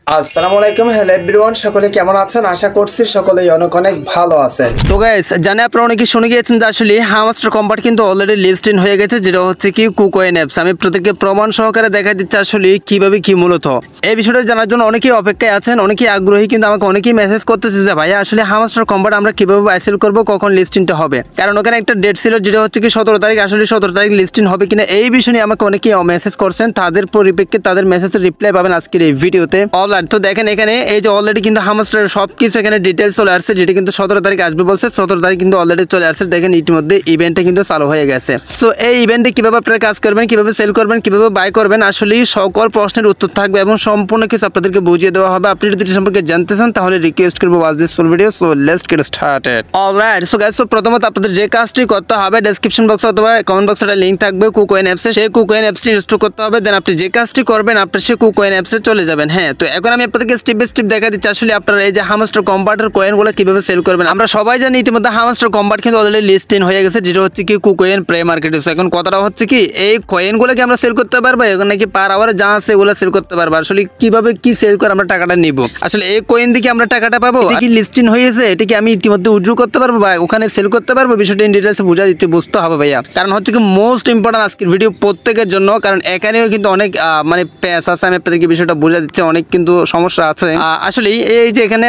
আসসালামু আলাইকুম, hello everyone, সকলে কেমন আছেন? আশা করছি সকলেই অনেক অনেক ভালো আছেন। তো গাইস, জানে আপনারা অনেকে শুনে গিয়েছেন যে আসলে হামাস্টার কম্পার্ট কিন্তু অলরেডি লিস্ট ইন হয়ে গেছে, যেটা হচ্ছে কি কুকয়েন অ্যাপস। আমি প্রত্যেককে প্রমাণ সহকারে দেখা দিচ্ছি আসলে কিভাবে কি মূলত এই বিষয়টা জানার জন্য অনেকেই অপেক্ষায় আছেন, অনেকেই আগ্রহী, কিন্তু আমাকে অনেকেই মেসেজ করতেছে যে ভাইয়া আসলে হামাস্টার কম্পার্ট আমরা কিভাবে বাইসেল করবো, কখন লিস্টিংটা হবে। কারণ ওখানে একটা ডেট ছিল যেটা হচ্ছে কি 17 তারিখ, আসলে 17 তারিখ লিস্টিং হবে কিনা এই বিষয় নিয়ে আমাকে অনেকেই মেসেজ করছেন। তাদের পরিপ্রেক্ষিতে তাদের মেসেজের রিপ্লাই পাবেন আজকের এই ভিডিওতে। অলরাইট, তো দেখেন এখানে এই যে অলরেডি কিন্তু হামাস্টারের সবকিছু এখানে ডিটেলস চলে আসছে, যেটা কিন্তু 17 তারিখ আসবে বলছে। 17 তারিখ কিন্তু অলরেডি চলে আসছে। দেখেন ইতিমধ্যে ইভেন্টটা কিন্তু চালু হয়ে গেছে। সো এই ইভেন্টে কিভাবে আপনারা কাজ করবেন, কিভাবে সেল করবেন, কিভাবে বাই করবেন, আসলে সকল প্রশ্নের উত্তর থাকবে এবং সম্পূর্ণ কিছু আপনাদেরকে বুঝিয়ে দেওয়া হবে। আপনি যদি এটি সম্পর্কে জানতে চান তাহলে রিকোয়েস্ট করবো watch this full video. So let's get started. Alright, so guys, so প্রথমত আপনাদের যে কাজটি করতে হবে, ডেসক্রিপশন বক্স অথবা কমেন্ট বক্সে একটা লিংক থাকবে কুকয়েন অ্যাপসে, সেই কুকয়েন অ্যাপসটি ইনস্টল করতে হবে। দেন আপনি যে কাজটি করবেন আপনার সেই কুকয়েন অ্যাপসে চলে যাবেন। হ্যাঁ, তো এখন আমি আপনাদেরকে স্টেপ বাই স্টেপ দেখা দিচ্ছি আসলে আপনারা এই যে হামাস্টার কম্পার্টের কয়েনগুলো কিভাবে সেল করবেন। আমরা সবাই জানি ইতিমধ্যে হামাস্টার কম্পার্ট কিন্তু অলরেডি লিস্টিং হয়ে গেছে, যেটা হচ্ছে কি কুকয়েন প্রে মার্কেটে। এখন কথাটা হচ্ছে কি এই কয়েনগুলোকে আমরা সেল করতে পারবো, এখন নাকি পার আওয়ারে যা আছে এগুলো সেল করতে পারবো। আসলে কিভাবে কি সেল করে আমরা টাকাটা নিব, আসলে এই কয়েন দিকে আমরা টাকাটা পাবো, এটা কি লিস্টিং হয়েছে, এটা কি আমি ইতিমধ্যে উইথড্র করতে পারবো বা ওখানে সেল করতে পারবো, বিষয়টা ইন ডিটেইলসে বুঝতে হবে ভাইয়া। কারণ হচ্ছে কি মোস্ট ইম্পর্টেন্ট আজকের ভিডিও প্রত্যেকের জন্য, কারণ এখানেও কিন্তু অনেক মানে প্যাচ আছে। আমি আপনাদেরকে বিষয়টা বুঝা দিচ্ছি, অনেক কিন্তু সমস্যা আছে আসলে। এই যে এখানে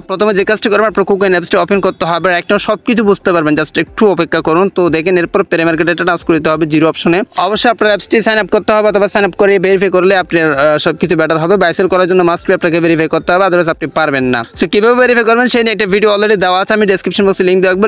প্রথমে যে কাজটি করবেন আপনার কুকয়েন অ্যাপসটি ওপেন করতে হবে, একদম সবকিছু বুঝতে পারবেন, জাস্ট একটু অপেক্ষা করুন। তো দেখেন এরপর প্রে মার্কেটে ট্রান্স করতে হবে জিরো অপশনে। অবশ্যই আপনার অ্যাপসটি সাইন আপ করতে হবে, অথবা সাইন আপ করে ভেরিফাই করলে আপনার সবকিছু বেটার হবে। বাইসেল করার জন্য মাস্ট বি আপনাকে ভেরিফাই করতে হবে, আদারওয়াইজ আপনি পারবেন না। সো কিভাবে ভেরিফাই করবেন সেই নিয়ে একটা ভিডিও অলরেডি দেওয়া আছে, আমি ডেসক্রিপশন বক্সে লিঙ্ক দেবো,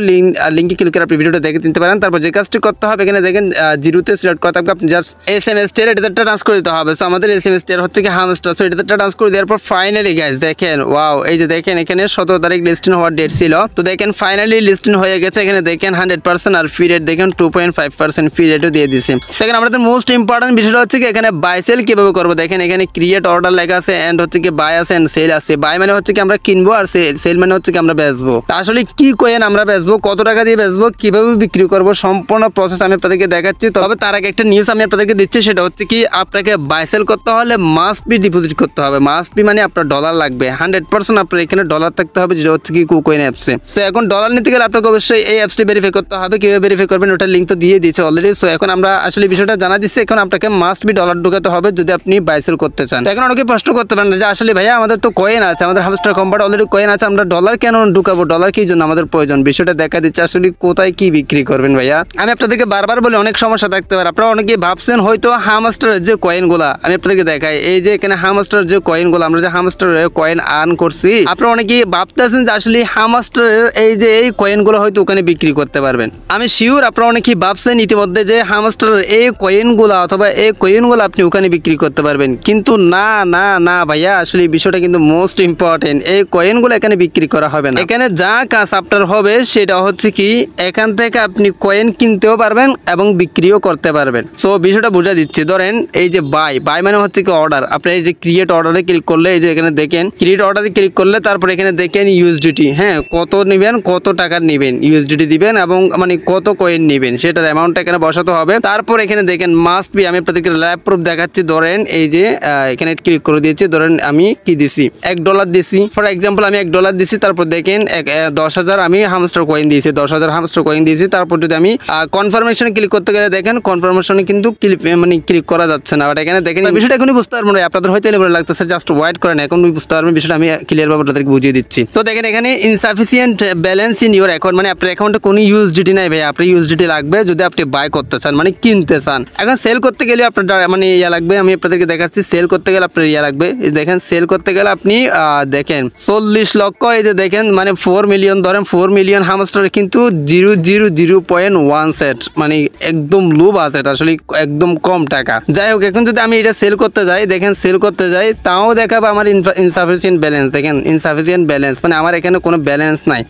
লিঙ্কে ক্লিক করে আপনি ভিডিওটা দেখে নিতে পারেন। তারপর যে কাজটি করতে হবে এখানে দেখেন জিরোতে সিলেক্ট করতে হবে, আপনি জাস্ট SMS টির এটাতে ট্রান্স করে দিতে হবে। সো আমাদের SMS টির হচ্ছে কি হামস্টার, সো এটাতে ট্রান্স করে দেওয়ার পর ফাইনালি গাইস দেখেন ওয়াও, এই যে দেখেন এখানে 17 তারিখ লিস্টিং হওয়ার ডেট ছিল। তো দেখেন ফাইনালি লিস্টিং হয়ে গেছে। এখানে দেখেন 100% আর ফি রেট দেখেন 2.5% ফি রেটও দিয়ে দিয়েছে। দেখেন আমাদের মোস্ট ইম্পর্টেন্ট বিষয়টা হচ্ছে কি এখানে বাই সেল কিভাবে করবো। দেখেন এখানে ক্রিয়েট অর্ডার লেখা আছে, এন্ড হচ্ছে কি বাই আছে, এন্ড সেল আছে। বাই মানে হচ্ছে কি আমরা কিনবো, আর সেল মানে হচ্ছে কি আমরা বেচবো। আসলে কি কয়েন আমরা বেচবো, কত টাকা দিয়ে বেচবো, কিভাবে বিক্রি করবো, সম্পূর্ণ প্রসেস আমি আপনাদেরকে দেখাচ্ছি। তবে তার আগে একটা নিউজ আমি আপনাদেরকে দিচ্ছি, সেটা হচ্ছে কি আপনাকে বাই সেল করতে হলে মাস্ট বি ডিপোজিট করতে হবে। মাস্ট বি মানে আপনার ডলার লাগবে, 100% আপনার এখানে ডলার থাকতে হবে, যেটা হচ্ছে কি কুকয়েন অ্যাপসে। তো এখন ডলার নিতে গেলে আপনাকে অবশ্যই এই অ্যাপসটি ভেরিফাই করতে হবে। কিভাবে ভেরিফাই করবেন ওটার লিঙ্ক তো দিয়ে দিয়েছে অলরেডি। সো এখন আমরা আসলে বিষয়টা জানা দিচ্ছি, এখন আপনাকে মাস্ট বি ডলার ঢুকাতে হবে যদি আপনি বাই সেল করতে চান। এখন অনেকে প্রশ্ন করতে পারেন যে আসলে ভাইয়া আমাদের তো কয়েন আছে, আমাদের হামস্টার কম্পার্ট অলরেডি কয়েন আছে, আমরা ডলার কেন ঢুকাবো, ডলার কি জন্য আমাদের প্রয়োজন, বিষয়টা দেখা দিচ্ছে আসলে কোথায় কি বিক্রি করবেন ভাইয়া। আমি আপনাদেরকে বারবার বলি অনেক সমস্যা থাকতে পারে। আপনারা অনেকে ভাবছেন হয়তো হামস্টারের যে কয়েনগুলা, আমি আপনাদেরকে দেখাই এই যে এখানে হামস্টার যে কয়েনগুলো, আমরা যে হামস্টার কয়েন আর্ন করছি, আপনারা অনেকেই ভাবতেছেন যে আসলে হামস্টারের এই যে এই কয়েনগুলো হয়তো ওখানে বিক্রি করতে পারবেন। আমি শিওর আপনারা অনেকেই ভাবছেন ইতিমধ্যে যে হামস্টারের এই কয়েনগুলো অথবা এই কয়েনগুলো আপনি ওখানে বিক্রি করতে পারবেন, কিন্তু না না না ভাইয়া, আসলে এই বিষয়টা কিন্তু মোস্ট ইম্পর্টেন্ট। এই কয়েনগুলো এখানে বিক্রি করা হবে না। এখানে যা কাজ আপনার হবে সেটা হচ্ছে কি এখান থেকে আপনি কয়েন কিনতেও পারবেন এবং বিক্রিও করতে পারবেন। সো বিষয়টা বুঝা দিচ্ছি। ধরেন এই যে বাই মানে হচ্ছে কি অর্ডার, আপনি এই যে ক্রিয়েট অর্ডারে ক্লিক করলে এই যে এখানে দেখেন ক্রিয়েট অর্ডারে ক্লিক করলে তারপর এখানে দেখেন ইউএসডিটি, হ্যাঁ কত নেবেন, কত টাকার নেবেন, ইউএসডিটি দিবেন এবং মানে কত কয়েন নেবেন সেটার অ্যামাউন্টটা এখানে বসাতে হবে। তারপর এখানে দেখেন মাস্ট বি, আমি আপনাদেরকে লাইভ প্রুফ দেখাচ্ছি। ধরেন এই যে এখানে ক্লিক করে দিয়েছি, ধরেন আমি কি দিছি $1 দিছি, ফর এক্সাম্পল আমি $1 দিছি। তারপর দেখেন 10,000 আমি হামস্টার কয়েন দিয়েছি, 10,000 হামস্টার কয়েন দিয়েছি। তারপর যদি আমি কনফার্মেশনে ক্লিক করতে গেলে দেখেন কনফার্মেশনে কিন্তু মানে ক্লিক করা যাচ্ছে না। বাট এখানে দেখেন বিষয়টা এখনই বুঝতে পারবো না, আপনাদের হয়তো এলেবলে লাগতেছে, জাস্ট ওয়েট করেন, এখন বুঝতে পারবেন বিষয়টা আমি ক্লিয়ার ভাবে আপনাদেরকে বুঝিয়ে দিচ্ছি। তো দেখেন এখানে insufficient balance in your account, মানে আপনার অ্যাকাউন্টে কোনো ইউএসডিটি নাই ভাই, আপনার ইউএসডিটি লাগবে যদি আপনি বাই করতে চান, মানে কিনতে চান। এখন সেল করতে গেলে আপনার মানে ইয়া লাগবে, আমি আপনাদেরকে দেখাচ্ছি। সেল করতে গেলে আপনার ইয়া লাগবে, দেখেন সেল করতে গেলে আপনি দেখেন 40 লক্ষ, এই যে দেখেন মানে 4 মিলিয়ন, ধরেন 4 মিলিয়ন হামস্টার কিন্তু 0.01 সেট, মানে একদম লো বাজেট, আসলে একদম কম টাকা। যাই হোক, এখন যদি আমি এটা সেল করতে যাই, দেখেন সেল করতে যাই তাও দেখাবে আমার ইনসাফিসিয়েন্ট ব্যালেন্স। দেখেন ইনসাফিসিয়েন্ট ব্যালেন্স মানে আমার এখানে কোনো ব্যালেন্স নাই,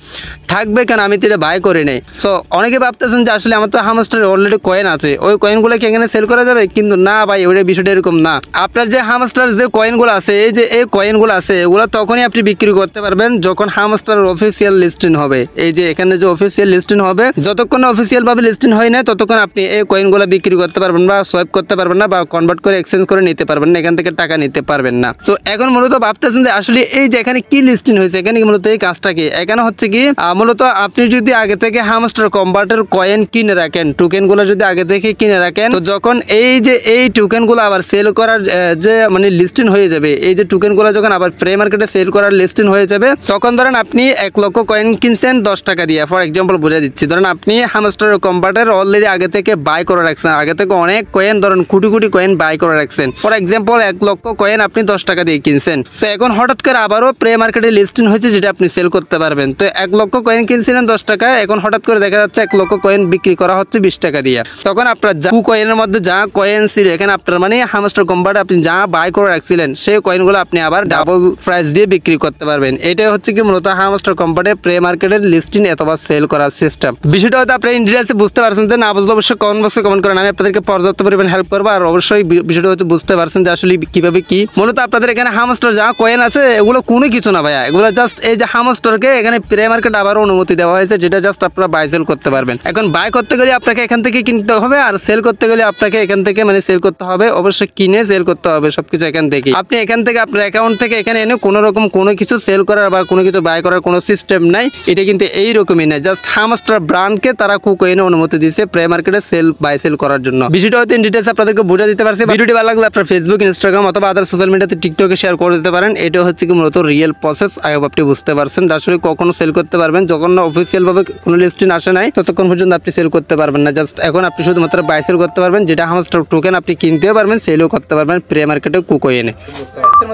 থাকবে কেন, আমি তো এটা বাই করে নেই। সো অনেকে ভাবতেছেন যে আসলে আমার তো হামস্টার অলরেডি কয়েন আছে, ওই কয়েনগুলো কি এখানে সেল করা যাবে, কিন্তু না ভাই, ওই বিষয়টা এরকম না। আপনার যে হামস্টার যে কয়েনগুলো আছে, এই যে এই কয়েনগুলো আছে, এগুলো তখনই আপনি বিক্রি করতে পারবেন যখন হামস্টার অফিসিয়াল লিস্টিং হবে। এই যে এখানে যে অফিসিয়াল লিস্টিং হবে, যতক্ষণ অফিসিয়াল ভাবে লিস্টিং হয় না ততক্ষণ আপনি এই কয়েনগুলো বিক্রি করতে পারবেন বা সোয়াইপ করতে পারবেন না, বা কনভার্ট করে এক্সচেঞ্জ করে নিতে পারবেন না, এখান থেকে টাকা নিতে পারবেন না। তো এখন মূলত ভাবতেছেন যে আসলে এই যে এখানে কি লিস্টিং হয়েছে, এখানে মূলত এই কাজটা কি, এখানে হচ্ছে কি মূলত আপনি যদি আগে থেকে হামস্টার কম্বার্টার কয়েন কিনে রাখেন, টোকেনগুলো যদি আগে থেকে কিনে রাখেন, তো যখন এই যে এই টোকেনগুলো আবার সেল করার যে মানে লিস্টিং হয়ে যাবে, এই যে টোকেনগুলো যখন আবার প্রে মার্কেটে সেল করার লিস্টিং হয়ে যাবে, তখন ধরেন আপনি 1 লক্ষ কয়েন কিনছেন 10 টাকা দিয়ে, ফর এক্সাম্পল বুঝে দিচ্ছি, ধরেন আপনি হামস্টার কম্বার্টার অলরেডি আগে থেকে বাই করে রাখছেন, আগে থেকে অনেক কয়েন ধরেন কোটি কোটি কয়েন বাই করে রাখছেন, ফর এক্সাম্পল 1 লক্ষ কয়েন আপনি 10 টাকা দিয়ে কিনছেন। তো এখন হঠাৎ করে আবারও প্রে মার্কেটে লিস্টিং হয়েছে যেটা আপনি সেল করতে পারবেন। তো 1 লক্ষ কয়েন কিনছিলেন 10 টাকা, এখন হঠাৎ করে দেখা যাচ্ছে 1 লক্ষ কয়েন বিক্রি করা হচ্ছে 20 টাকা দিয়ে। তখন আপনার যা কয়েনের মধ্যে যা কয়েন ছিল, এখানে আপনার মানে হামস্টার কম্বার্টার আপনি যা বাই করে রাখছিলেন সেই কয়েনগুলো আপনি আবার ডাবল প্রাইস দিয়ে বিক্রি করতে পারবেন। এটাই হচ্ছে কি মূলত হামস্টার কম্বার্টার প্রে মার্কেটের লিস্টিং অথবা সেল করার সিস্টেম। বিষয়টা হয়তো আপনি ইন ডিটেইলসে বুঝতে পারছেন, যে না বুঝলে অবশ্যই কমেন্ট বক্সে কমেন্ট করেন, আমি আপনাদেরকে পর্যাপ্ত পরিমাণ হেল্প করবো। আর অবশ্যই বিষয়টা হয়তো বুঝতে পারছেন যে আসলে কিভাবে কি মূলত আপনাদের এখানে হামস্টার যা কয়েন আছে এগুলো কোনো কিছু না ভাইয়া, এগুলো জাস্ট এই যে হামস্টারকে এখানে প্রে মার্কেট আবার অনুমতি দেওয়া হয়েছে, যেটা জাস্ট আপনারা বাই সেল করতে পারবেন। এখন বাই করতে গেলে আপনাকে এখান থেকে কিনতে হবে, আর সেল করতে গেলে আপনাকে এখান থেকে মানে সেল করতে হবে, অবশ্যই কিনে সেল করতে হবে সবকিছু এখান থেকে। আপনি এখান থেকে আপনার অ্যাকাউন্ট থেকে এখানে এনে কোনো রকম কোনো কিছু সেল করার বা কোনো কিছু বাই করার কোনো সিস্টেম নাই। এটা কিন্তু এইরকমই না, জাস্ট হামস্টার ব্র্যান্ডকে তারা কুকয়েনে অনুমতি দিয়েছে প্রে মার্কেটে সেল বাই সেল করার জন্য। বিষয়টা হয়তো ইন ডিটেইলস আপনাদেরকে বুঝে দিতে পারছি। ভিডিওটি ভালো লাগলে আপনার ফেসবুক, ইনস্টাগ্রাম অথবা আদার সোশ্যাল মিডিয়াতে টিকটকে শেয়ার করে দিতে পারেন। এটা হচ্ছে কি মূলত রিয়েল প্রসেস। আই হোপ আপনি বুঝতে পারছেন আসলে কখনো সেল করতে পারবেন যখন না অফিসিয়াল ভাবে কোনো লিস্টিং আসে নাই, ততক্ষণ পর্যন্ত আপনি সেল করতে পারবেন না। জাস্ট এখন আপনি শুধুমাত্র বাই সেল করতে পারবেন, যেটা হামস্টার টোকেন আপনি কিনতেও পারবেন, সেলও করতে পারবেন প্রে মার্কেটে কুকয়েনে।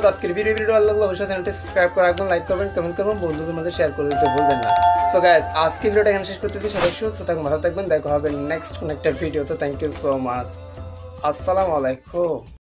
আজকের ভিডিও ভালো লাগলে অবশ্যই চ্যানেলটি সাবস্ক্রাইব করে রাখবেন, লাইক করবেন, কমেন্ট করবেন, বন্ধুদের মধ্যে শেয়ার করে দিতে ভুলবেন না। সো গাইস, আজকে ভিডিওটা এখানে শেষ করতেছি। সবাই সুস্থ থাকবেন, ভালো থাকবেন, দেখা হবে নেক্সট কোন একটা ভিডিওতে। Thank you so much. আসসালামু আলাইকুম।